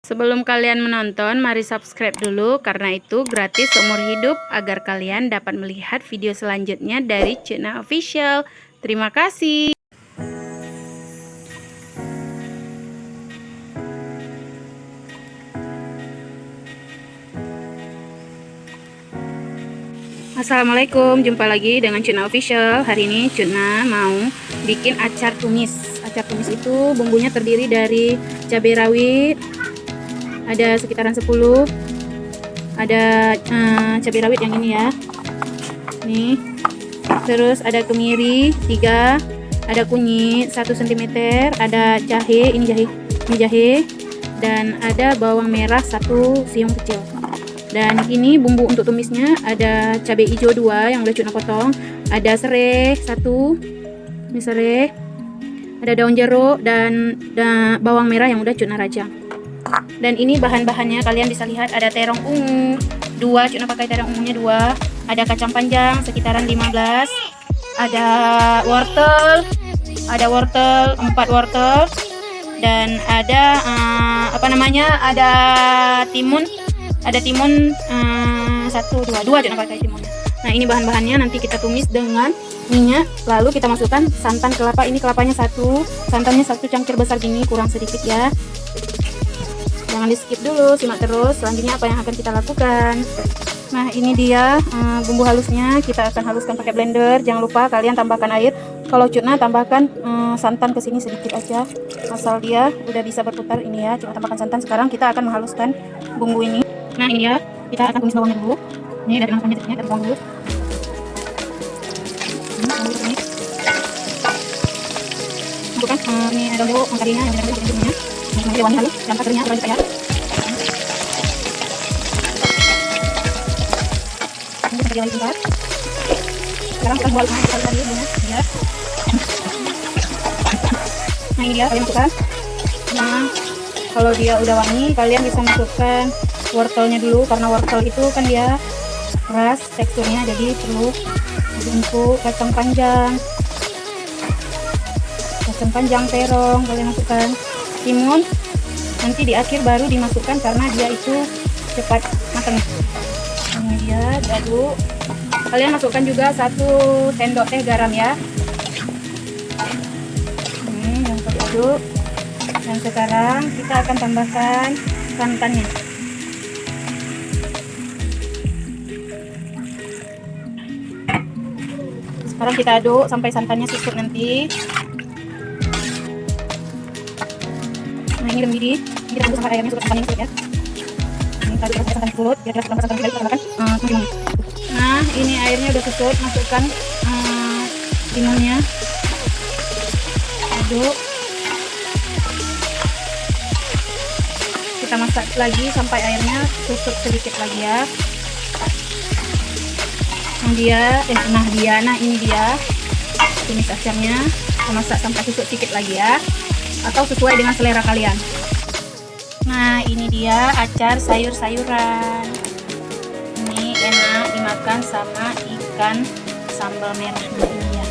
Sebelum kalian menonton, mari subscribe dulu karena itu gratis seumur hidup agar kalian dapat melihat video selanjutnya dari Cuna Official. Terima kasih. Assalamualaikum, jumpa lagi dengan Cuna Official. Hari ini Cuna mau bikin acar tumis. Acar tumis itu bumbunya terdiri dari cabai rawit, ada sekitaran 10, ada cabai rawit yang ini ya, nih, terus ada kemiri 3, ada kunyit 1 cm, ada jahe, ini jahe, dan ada bawang merah 1 siung kecil. Dan ini bumbu untuk tumisnya, ada cabai hijau 2 yang udah Cuna potong, ada serai 1, ini serai, ada daun jeruk, dan bawang merah yang udah Cuna rajang. Dan ini bahan-bahannya kalian bisa lihat, ada terong ungu 2, Cuna pakai terong ungunya 2, ada kacang panjang sekitaran 15, ada wortel 4 wortel, dan ada ada timun 2 Cuna pakai timunnya. Nah, ini bahan-bahannya, nanti kita tumis dengan minyak, lalu kita masukkan santan kelapa. Ini kelapanya 1, santannya 1 cangkir besar gini, kurang sedikit ya. Jangan di skip dulu, simak terus selanjutnya apa yang akan kita lakukan. Nah, ini dia bumbu halusnya. Kita akan haluskan pakai blender. Jangan lupa kalian tambahkan air. Kalau Cuna tambahkan santan ke sini sedikit aja, asal dia udah bisa berputar. Ini ya, Cuna tambahkan santan. Sekarang kita akan menghaluskan bumbu ini. Nah, ini ya, kita akan tumis bawangnya dulu. Ini dari masukkan jadinya, dari bawang dulu. Masukkan ini ada daun tadinya yang ada di bumbunya. Nanti wangi halus, dan kadernya kurang ya. Ini kita diawali sebentar. Sekarang kita buat kita tadi bumbunya, ya. Nah, ini dia kalian masukkan. Nah, kalau dia udah wangi, kalian bisa masukkan wortelnya dulu, karena wortel itu kan dia keras teksturnya, jadi perlu empuk. Kacang panjang, terong kalian masukkan. Timun nanti di akhir baru dimasukkan karena dia itu cepat matang. Ini dia aduk. Kalian masukkan juga 1 sendok teh garam ya. Ini yang aduk. Dan sekarang kita akan tambahkan santannya. Sekarang kita aduk sampai santannya susut nanti. Nah, ini mendidih. Kita aduk sampai airnya susut, santannya susut ya. Ini kita aduk sampai santan susut. Kira-kira setelah santan kita tambahkan timun. Nah, ini airnya udah susut, masukkan timunnya. Aduk. Kita masak lagi sampai airnya susut sedikit lagi ya. Nah, ini dia tumis acarnya. Kita masak sampai susut sedikit lagi ya, atau sesuai dengan selera kalian. Nah, ini dia acar sayur-sayuran. Ini enak dimakan sama ikan sambal merah ya.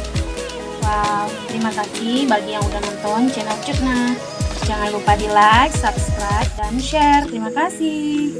Wow, terima kasih bagi yang udah nonton channel Cuna. Jangan lupa di like, subscribe, dan share. Terima kasih.